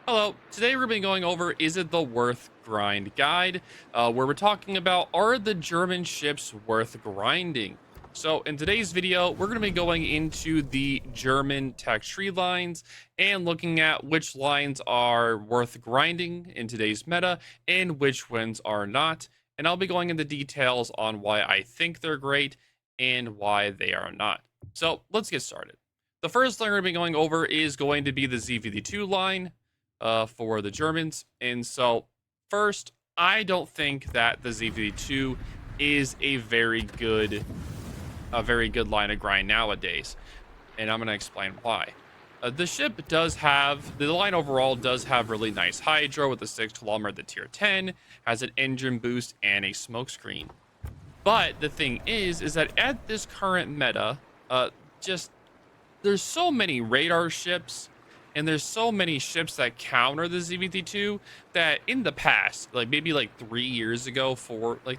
Hello, today we're going to be going over Is It the Worth Grind Guide, where we're talking about are the German ships worth grinding? So in today's video, we're going to be going into the German tech tree lines and looking at which lines are worth grinding in today's meta and which ones are not. And I'll be going into details on why I think they're great and why they are not. So let's get started. The first line we're going to be going over is going to be the ZVD2 line for the Germans. And so, first, I don't think that the ZV2 is a very good line of grind nowadays, and I'm going to explain why. The ship does have the line overall does have really nice hydro with a 6 kilometer the tier 10, has an engine boost and a smoke screen. But the thing is that at this current meta, just there's so many radar ships and there's so many ships that counter the ZVT2 that in the past, like maybe like 3 years ago,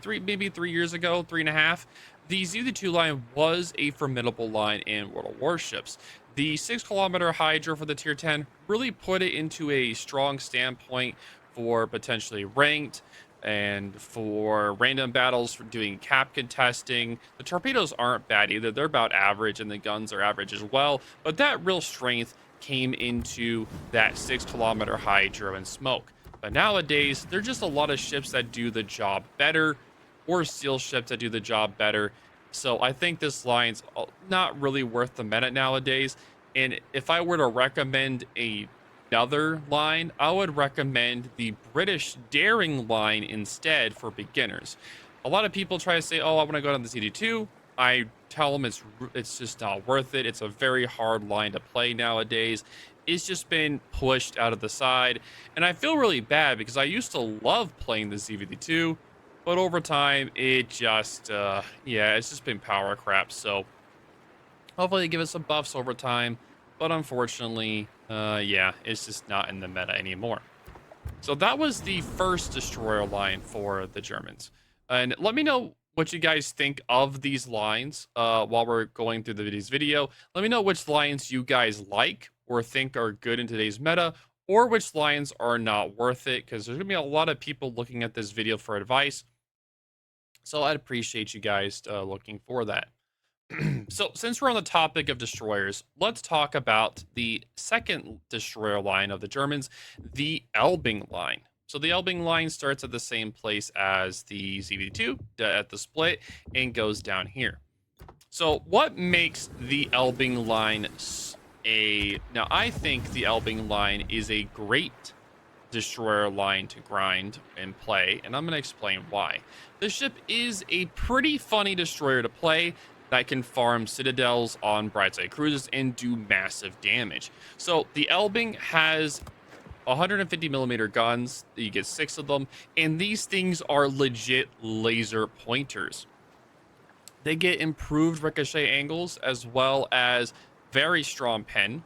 maybe 3 years ago, 3.5, the ZVT2 line was a formidable line in World of Warships. The 6 kilometer Hydra for the tier 10 really put it into a strong standpoint for potentially ranked and for random battles for doing cap contesting. The torpedoes aren't bad either. They're about average and the guns are average as well. But that real strength came into that 6 kilometer Hydra and smoke. But nowadays, there's just a lot of ships that do the job better or steel ships that do the job better. So I think this line's not really worth the meta nowadays. And if I were to recommend another line, I would recommend the British Daring line instead for beginners. A lot of people try to say, "Oh, I want to go down the CD2." I tell them it's just not worth it. It's a very hard line to play nowadays. It's just been pushed out of the side, and I feel really bad because I used to love playing the ZVD2, but over time it just yeah, it's just been power crap. So hopefully they give us some buffs over time, but unfortunately, yeah, it's just not in the meta anymore. So that was the first destroyer line for the Germans. And let me know what you guys think of these lines while we're going through this video. Let me know which lines you guys like or think are good in today's meta, or which lines are not worth it, because there's going to be a lot of people looking at this video for advice. So I'd appreciate you guys looking for that. So, since we're on the topic of destroyers, let's talk about the second destroyer line of the Germans, the Elbing line. So, the Elbing line starts at the same place as the ZV2 at the split and goes down here. So, what makes the Elbing line now, I think the Elbing line is a great destroyer line to grind and play, and I'm going to explain why. The ship is a pretty funny destroyer to play that can farm citadels on broadside cruisers and do massive damage. So the Elbing has 150 millimeter guns. You get 6 of them, and these things are legit laser pointers. They get improved ricochet angles as well as very strong pen.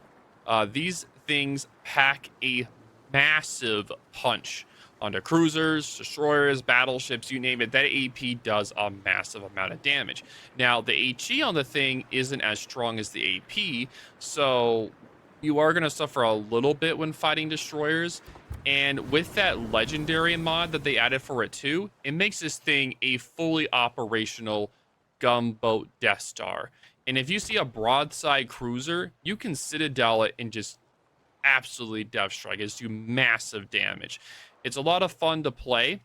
These things pack a massive punch onto cruisers, destroyers, battleships, you name it. That AP does a massive amount of damage. Now, the HE on the thing isn't as strong as the AP, so you are going to suffer a little bit when fighting destroyers. And with that legendary mod that they added for it too, it makes this thing a fully operational gunboat Death Star. And if you see a broadside cruiser, you can citadel it and just absolutely death strike. It's do massive damage. It's a lot of fun to play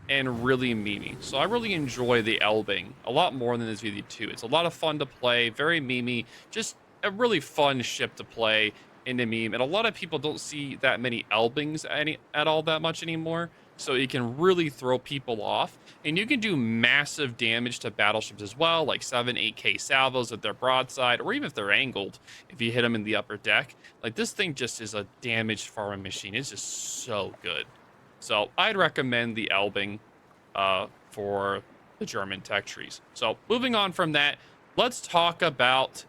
and really memey. So I really enjoy the Elbing a lot more than this VD2. It's a lot of fun to play, very memey, just a really fun ship to play in a meme. And a lot of people don't see that many Elbings at all that much anymore. So you can really throw people off. And you can do massive damage to battleships as well, like 7, 8K salvos if they're broadside, or even if they're angled, if you hit them in the upper deck. Like, this thing just is a damage farming machine. It's just so good. So I'd recommend the Elbing for the German tech trees. So moving on from that, let's talk about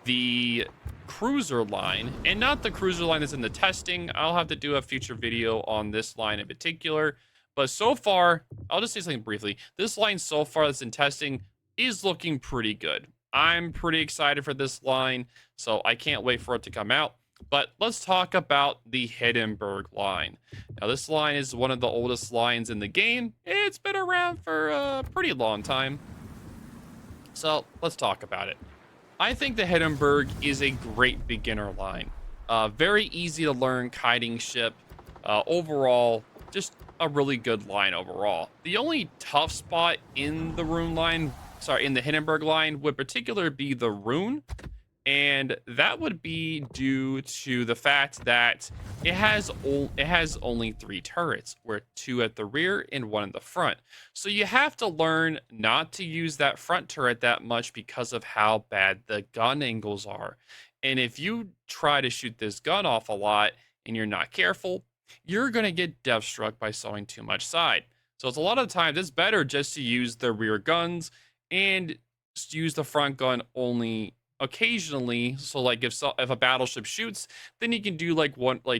the cruiser line, and not the cruiser line that's in the testing. I'll have to do a future video on this line in particular. But so far, I'll just say something briefly. This line so far that's in testing is looking pretty good. I'm pretty excited for this line, so I can't wait for it to come out. But let's talk about the Hindenburg line. Now, this line is one of the oldest lines in the game. It's been around for a pretty long time. So let's talk about it. I think the Hindenburg is a great beginner line. Very easy to learn kiting ship. Overall, just a really good line overall. The only tough spot in the Rune line, sorry, in the Hindenburg line would particular be the Rune, and that would be due to the fact that it has only 3 turrets, where 2 at the rear and 1 in the front. So you have to learn not to use that front turret that much because of how bad the gun angles are. And if you try to shoot this gun off a lot and you're not careful, you're gonna get death struck by sewing too much side. So it's a lot of times it's better just to use the rear guns and use the front gun only occasionally. So like if a battleship shoots, then you can do like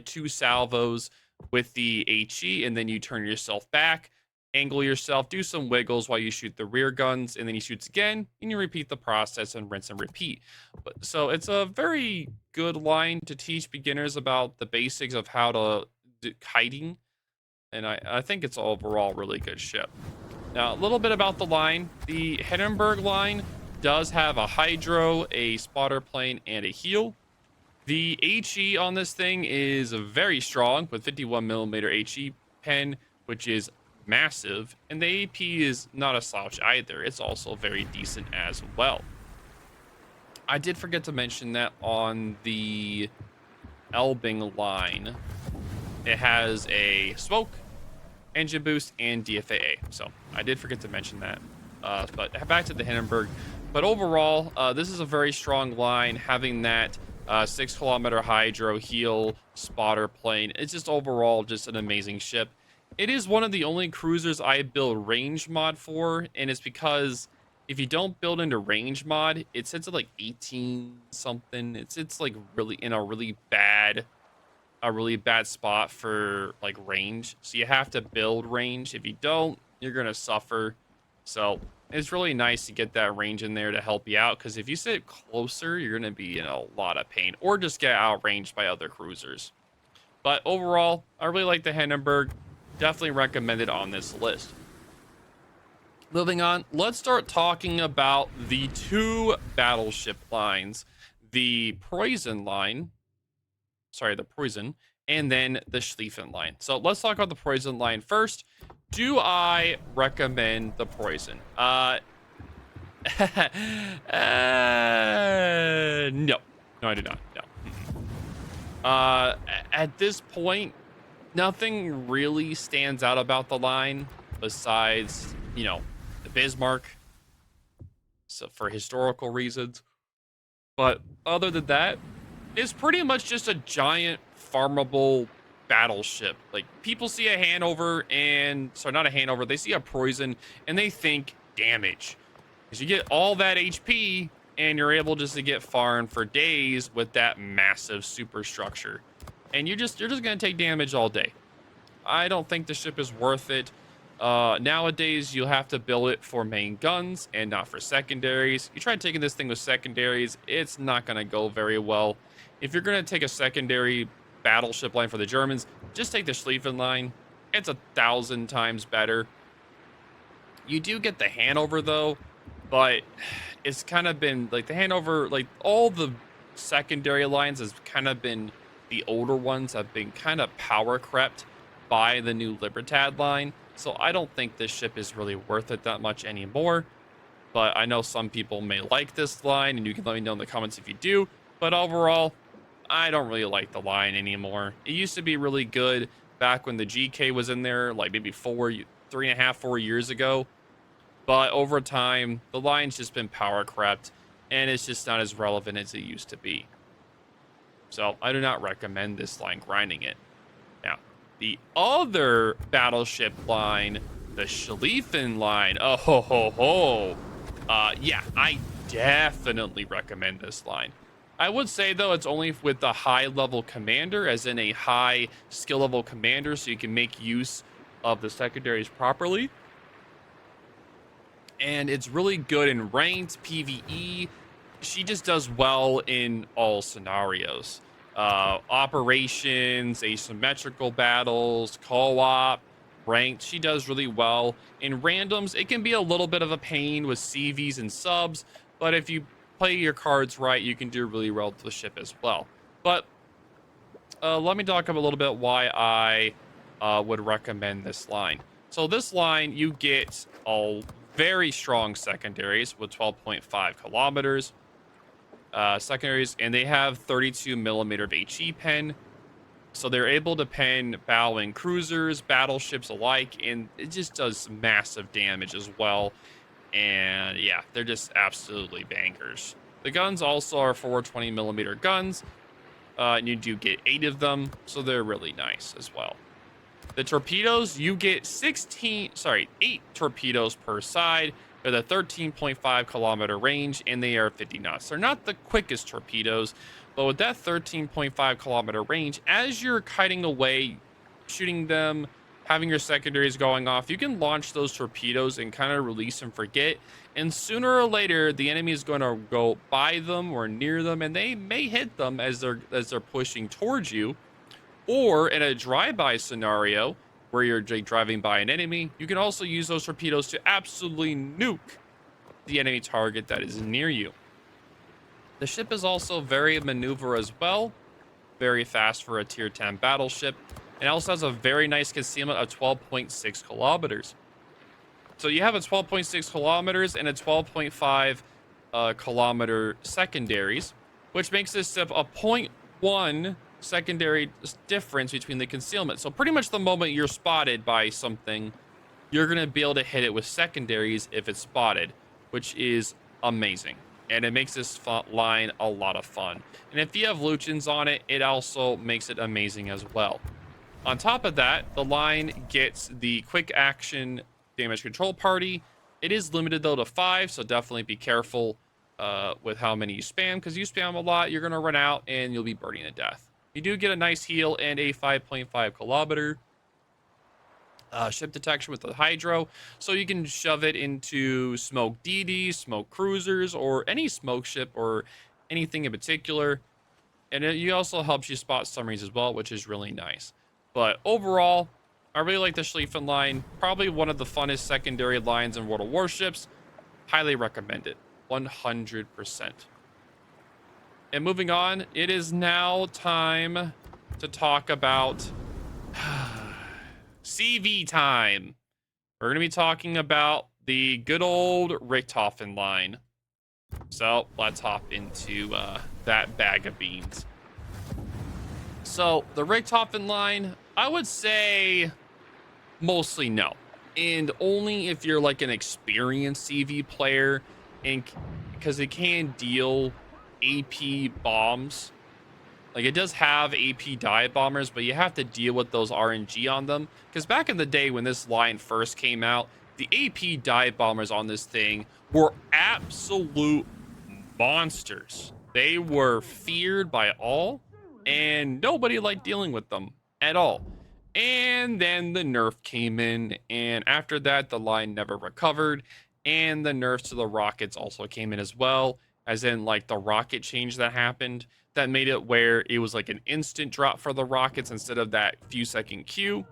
2 salvos with the HE, and then you turn yourself back, angle yourself, do some wiggles while you shoot the rear guns, and then he shoots again, and you repeat the process and rinse and repeat. But so it's a very good line to teach beginners about the basics of how to do kiting, and I think it's overall really good ship. Now, a little bit about the line. The Hindenburg line does have a hydro, a spotter plane, and a heel. The HE on this thing is very strong with 51 millimeter HE pen, which is massive, and the AP is not a slouch either. It's also very decent as well. I did forget to mention that on the Elbing line, it has a smoke, engine boost, and DFAA. So I did forget to mention that. But back to the Hindenburg. But overall, this is a very strong line, having that 6 kilometer hydro heel spotter plane. It's just overall just an amazing ship. It is one of the only cruisers I build range mod for, and it's because if you don't build into range mod, it sits at like 18 something. It's like really in a really bad spot for like range. So you have to build range. If you don't, you're gonna suffer. So it's really nice to get that range in there to help you out, because if you sit closer, you're gonna be in a lot of pain or just get outranged by other cruisers. But overall, I really like the Hindenburg. Definitely recommended on this list. Moving on, let's start talking about the 2 battleship lines. The Preussen line, the Preussen, and then the Schlieffen line. So let's talk about the Preussen line first. Do I recommend the Preussen? No. No, I do not. No. At this point, nothing really stands out about the line besides, the Bismarck. So for historical reasons. But other than that, it's pretty much just a giant farmable battleship. Like, people see a Hanover not a Hanover, they see a Preussen and they think damage. Because you get all that HP and you're able just to get farmed for days with that massive superstructure. And you're just gonna take damage all day. I don't think the ship is worth it. Nowadays, you'll have to build it for main guns and not for secondaries. You try taking this thing with secondaries, it's not going to go very well. If you're going to take a secondary battleship line for the Germans, just take the Schlieffen line. It's 1,000 times better. You do get the Hanover, though, but it's kind of been, like, the Hanover, like, all the secondary lines has kind of been, the older ones have been kind of power crept by the new Libertad line. So I don't think this ship is really worth it that much anymore. But I know some people may like this line, and you can let me know in the comments if you do. But overall, I don't really like the line anymore. It used to be really good back when the GK was in there, like maybe 3.5, 4 years ago. But over time, the line's just been power crept, and it's just not as relevant as it used to be. So I do not recommend this line grinding it. Now, the other battleship line, the Schlieffen line, oh ho ho ho. Yeah, I definitely recommend this line. I would say, though, it's only with the high level commander, as in a high skill level commander, so you can make use of the secondaries properly. And it's really good in ranked PvE. She just does well in all scenarios. operations, asymmetrical battles, co-op, ranked. She does really well. In randoms, it can be a little bit of a pain with CVs and subs, but if you play your cards right, you can do really well to the ship as well. But let me talk a little bit why I would recommend this line. So this line, you get a very strong secondaries with 12.5 kilometers. Secondaries, and they have 32 millimeter of HE pen. So they're able to pen bowing cruisers, battleships alike, and it just does massive damage as well. And yeah, they're just absolutely bangers. The guns also are 420 millimeter guns, and you do get 8 of them, so they're really nice as well. The torpedoes, you get 8 torpedoes per side with a 13.5 kilometer range, and they are 50 knots. They're not the quickest torpedoes, but with that 13.5 kilometer range, as you're kiting away, shooting them, having your secondaries going off, you can launch those torpedoes and kind of release and forget. And sooner or later, the enemy is going to go by them or near them, and they may hit them as they're pushing towards you. Or in a drive-by scenario where you're driving by an enemy, you can also use those torpedoes to absolutely nuke the enemy target that is near you. The ship is also very maneuver as well, very fast for a tier 10 battleship, and also has a very nice concealment of 12.6 kilometers. So you have a 12.6 kilometers and a 12.5 kilometer secondaries, which makes this ship a 0.1 secondary difference between the concealment. So pretty much the moment you're spotted by something, you're going to be able to hit it with secondaries if it's spotted, which is amazing. And it makes this line a lot of fun. And if you have Luchins on it, it also makes it amazing as well. On top of that, the line gets the quick action damage control party. It is limited though to 5, so definitely be careful with how many you spam, because you spam a lot, you're going to run out and you'll be burning to death. You do get a nice heal and a 5.5 kilometer ship detection with the hydro, so you can shove it into smoke DDs, smoke cruisers, or any smoke ship or anything in particular. And it also helps you spot submarines as well, which is really nice. But overall, I really like the Schlieffen line. Probably one of the funnest secondary lines in World of Warships. Highly recommend it. 100%. And moving on, it is now time to talk about CV time. We're going to be talking about the good old Richtofen line. So let's hop into that bag of beans. So the Richtofen line, I would say mostly no. And only if you're like an experienced CV player, and because it can deal AP bombs. Like, it does have AP dive bombers, but you have to deal with those RNG on them. Because back in the day when this line first came out, the AP dive bombers on this thing were absolute monsters. They were feared by all, and nobody liked dealing with them at all. And then the nerf came in, and after that, the line never recovered. And the nerfs to the rockets also came in as well. As in, like, the rocket change that happened that made it where it was like an instant drop for the rockets instead of that few second queue.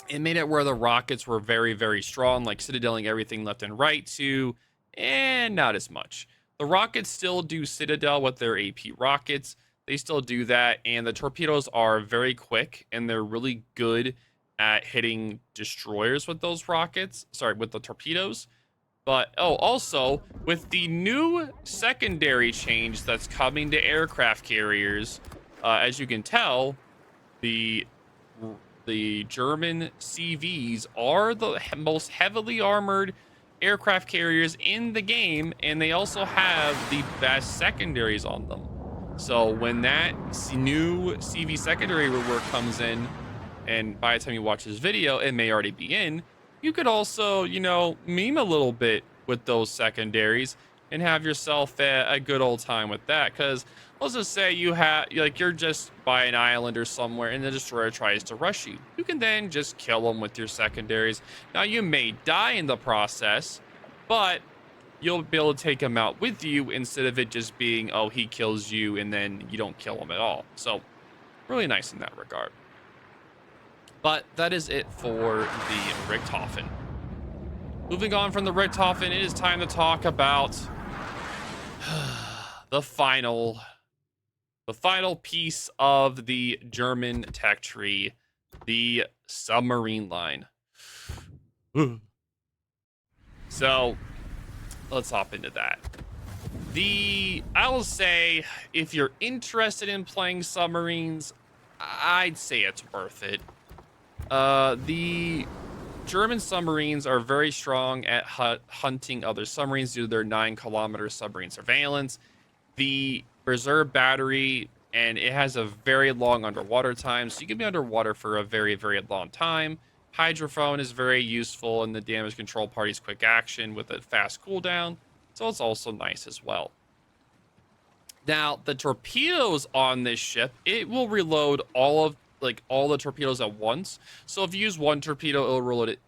It made it where the rockets were very, very strong, like citadeling everything left and right to, and not as much. The rockets still do citadel with their AP rockets. They still do that, and the torpedoes are very quick, and they're really good at hitting destroyers with those rockets. Sorry, with the torpedoes. But, oh, also, with the new secondary change that's coming to aircraft carriers, as you can tell, the German CVs are the most heavily armored aircraft carriers in the game, and they also have the best secondaries on them. So when that new CV secondary rework comes in, and by the time you watch this video, it may already be in, you could also, you know, meme a little bit with those secondaries and have yourself a good old time with that. Because let's just say you're just by an island or somewhere and the destroyer tries to rush you. You can then just kill them with your secondaries. Now, you may die in the process, but you'll be able to take him out with you instead of it just being, oh, he kills you and then you don't kill him at all. So really nice in that regard. But that is it for the Richtofen. Moving on from the Richtofen, it is time to talk about the final piece of the German tech tree, the submarine line. So let's hop into that. I will say, if you're interested in playing submarines, I'd say it's worth it. The German submarines are very strong at hunting other submarines due to their 9-kilometer submarine surveillance. The reserve battery, and it has a very long underwater time, so you can be underwater for a very, very long time. Hydrophone is very useful in the damage control party's quick action with a fast cooldown, so it's also nice as well. Now, the torpedoes on this ship, it will reload all the torpedoes at once. So if you use one torpedo,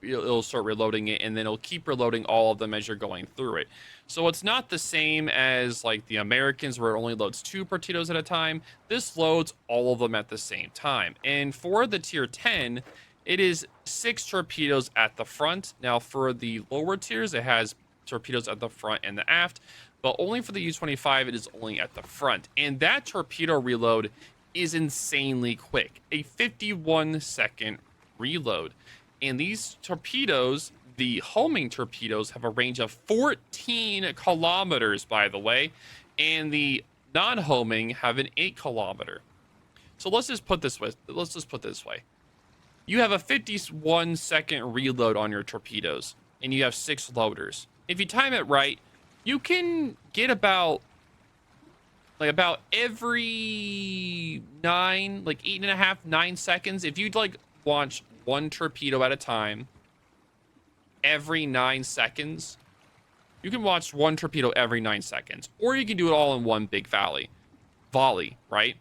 it'll start reloading it, and then it'll keep reloading all of them as you're going through it. So it's not the same as like the Americans where it only loads 2 torpedoes at a time. This loads all of them at the same time. And for the tier 10, it is 6 torpedoes at the front. Now for the lower tiers, it has torpedoes at the front and the aft, but only for the U-25, it is only at the front. And that torpedo reload is insanely quick, a 51-second reload. And these torpedoes, the homing torpedoes, have a range of 14 kilometers, by the way, and the non-homing have an 8-kilometer. So let's just put this way. You have a 51-second reload on your torpedoes, and you have 6 loaders. If you time it right, you can get about every 8.5, 9 seconds. If you'd launch 1 torpedo at a time, every 9 seconds, you can launch 1 torpedo every 9 seconds, or you can do it all in one big volley, right?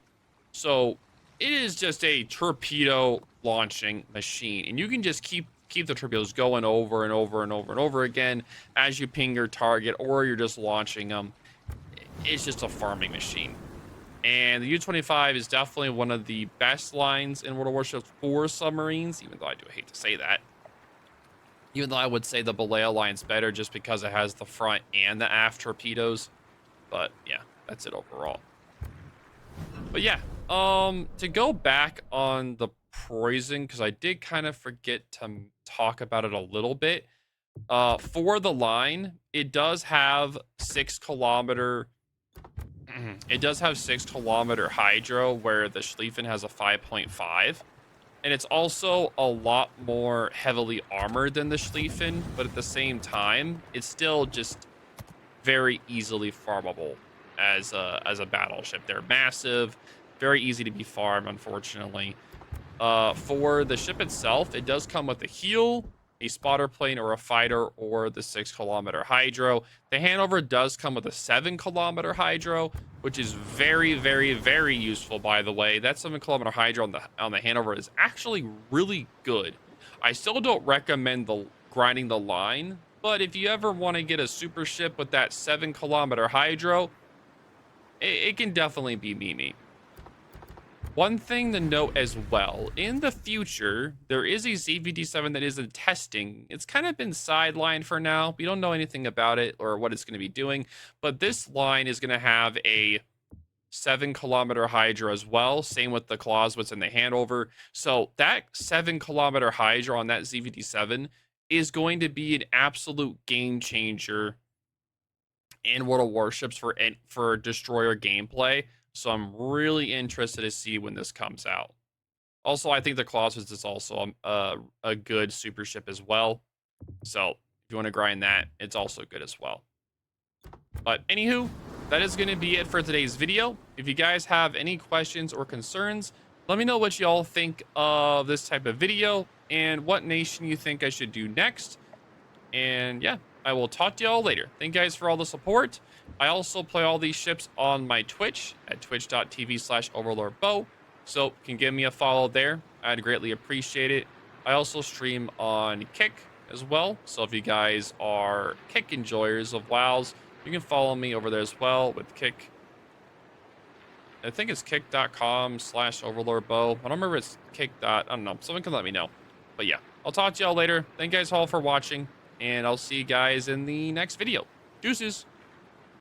So it is just a torpedo launching machine, and you can just keep the torpedoes going over and over and over and over again as you ping your target, or you're just launching them. It's just a farming machine. And the U-25 is definitely one of the best lines in World of Warships for submarines, even though I do hate to say that. Even though I would say the Balea line's better just because it has the front and the aft torpedoes. But yeah, that's it overall. But yeah, to go back on the Preussen, because I did kind of forget to talk about it a little bit. For the line, it does have 6-kilometer. It does have 6-kilometer hydro, where the Schlieffen has a 5.5. And it's also a lot more heavily armored than the Schlieffen, but at the same time, it's still just very easily farmable as a battleship. They're massive, very easy to be farmed, unfortunately. For the ship itself, it does come with a heel, a spotter plane, or a fighter, or the 6-kilometer hydro. The Hanover does come with a 7-kilometer hydro, which is very, very, very useful, by the way. That 7-kilometer hydro on the Hanover is actually really good. I still don't recommend grinding the line, but if you ever want to get a super ship with that 7-kilometer hydro, it can definitely be Mimi. One thing to note as well, in the future, there is a ZVD7 that is in testing. It's kind of been sidelined for now. We don't know anything about it or what it's going to be doing, but this line is going to have a 7-kilometer hydro as well. Same with the Clausewitz and the Hanover. So that 7-kilometer hydro on that ZVD7 is going to be an absolute game changer in World of Warships for destroyer gameplay. So I'm really interested to see when this comes out. Also, I think the Clausewitz is also a good super ship as well. So if you want to grind that, it's also good as well. But anywho, that is going to be it for today's video. If you guys have any questions or concerns, let me know what y'all think of this type of video and what nation you think I should do next. And yeah, I will talk to y'all later. Thank you guys for all the support. I also play all these ships on my Twitch at twitch.tv/overlordbo. So you can give me a follow there. I'd greatly appreciate it. I also stream on Kick as well. So if you guys are kick enjoyers of WoWs, you can follow me over there as well with kick. I think it's kick.com/overlordbow. I don't remember it's kick. I don't know. Someone can let me know. But yeah, I'll talk to y'all later. Thank you guys all for watching, and I'll see you guys in the next video. Deuces.